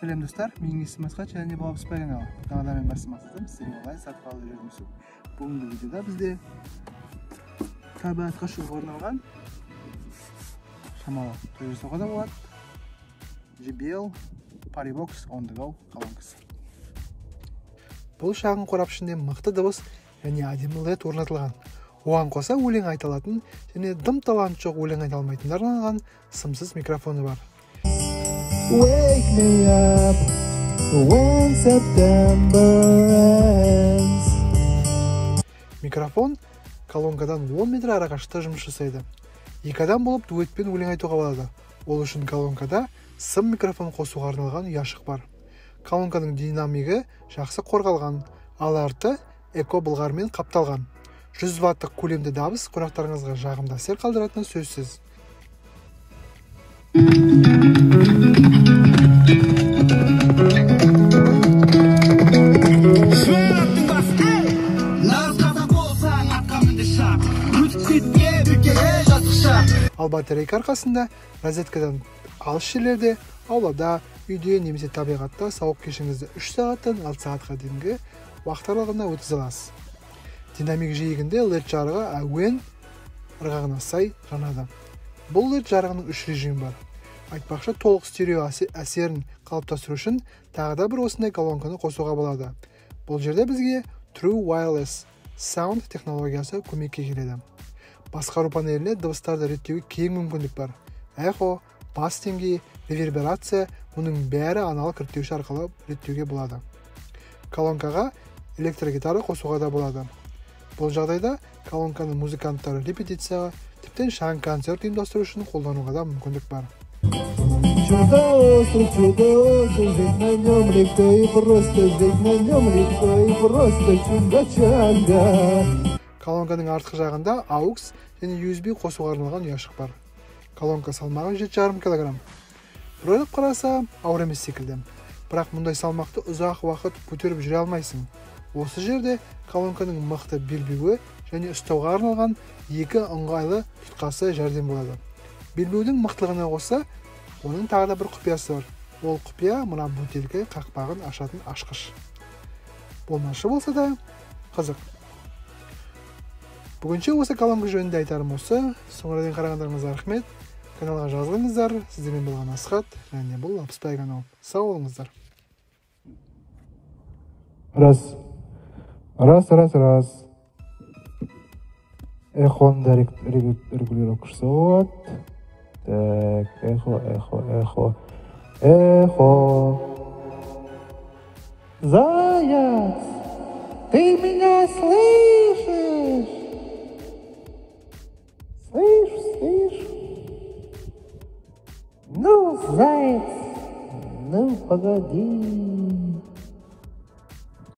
Сәлем достар, менің есімім Асқат және бұл Абыспай каналы. Каналда мен басты мақсатым сіздерге онлайн сатып алуды үйрету. Бүгінгі видеода бізде табиғатқа шығуға арналған шамалы той жасауға да болады. JBL Paribox On The Go колонкасы. Бұл шағын қорап ішінде мықты дыбыс және әдемі LED орнатылған. Оған қоса өлең айта алатын және дым таланты жоқ өлең айта алмайтындар арналған сымсыз микрофоны бар. Wake me up when September ends. Микрофон колонкадан 10 метр арақашықта жұмыс жасайды. Екі адам болып дуэтпен өлең айтуға болады. Ол үшін колонкада сым микрофон қосуға арналған ұяшық бар. Колонканың динамигі жақсы қорғалған, ал арты эко былғармен қапталған. 100 ваттық көлемді дабыс қонақтарыңызға жағымды әсер қалдыратыны сөзсіз. Ал батарейка арқасында розеткадан алыс жерлерде, аулада, үйде немесе табиғатта сауық кешіңізді 3 сағаттан 6 сағатқа дейінгі уақыт аралығында өткізе аласыз. Динамик жиегінде LED жарығы әуен ырғағына сай жанады. Бұл LED жарығының 3 режимі бар. Айтпақшы, толық стерео әсерін қалыптастыру үшін тағы да бір осындай колонканы қосуға болады. Бұл жерде бізге True Wireless Sound технологиясы көмекке келеді. Басқару панеліне дыбыстарды реттеуге кең мүмкіндік бар. Эхо, бас деңгейі, реверберация, мұның бәрі аналық реттеуші арқылы реттеуге болады. Колонкаға электрогитара қосуға да болады. Бұл жағдайда колонканы музыканттары репетицияға, тіптен шағын концерт ұйымдастыру үшін қолдануға да мүмкіндік бар. Чудо-остров, жить на нем легко и просто, жить на нем легко и просто, чудо-чанга. Колонканың артқы жағында AUX және USB қосуға арналған ұяшық бар. Колонка салмағы 7,5 кг. Бір ойлап қараса, ауыр емес секілді. Бірақ мұндай салмақты ұзақ уақыт көтеріп жүре алмайсың. Осы жерде колонканың мықты белбеуі және ұстауға арналған екі ыңғайлы тұтқасы жәрдем болады. Белбеудің мықтылығына қоса, оның тағы да бір құпиясы бар. Ол құпия мына бөтелке қақпағын ашатын ашқыш. Болмашы болса да қызық. Бүгінше осы колонка жөнінде айтарым осы. Соңыра дейін қарағандарыңызға рахмет. Каналға жазылыңыздар. Сіздермен болған Асқат, және бұл Абыспай канал. Сау болыңыздар. Раз. Эхоны регулировка жасап. Так, эхо. Заяц, ты меня слышишь? Слышь. Ну, заяц, ну погоди.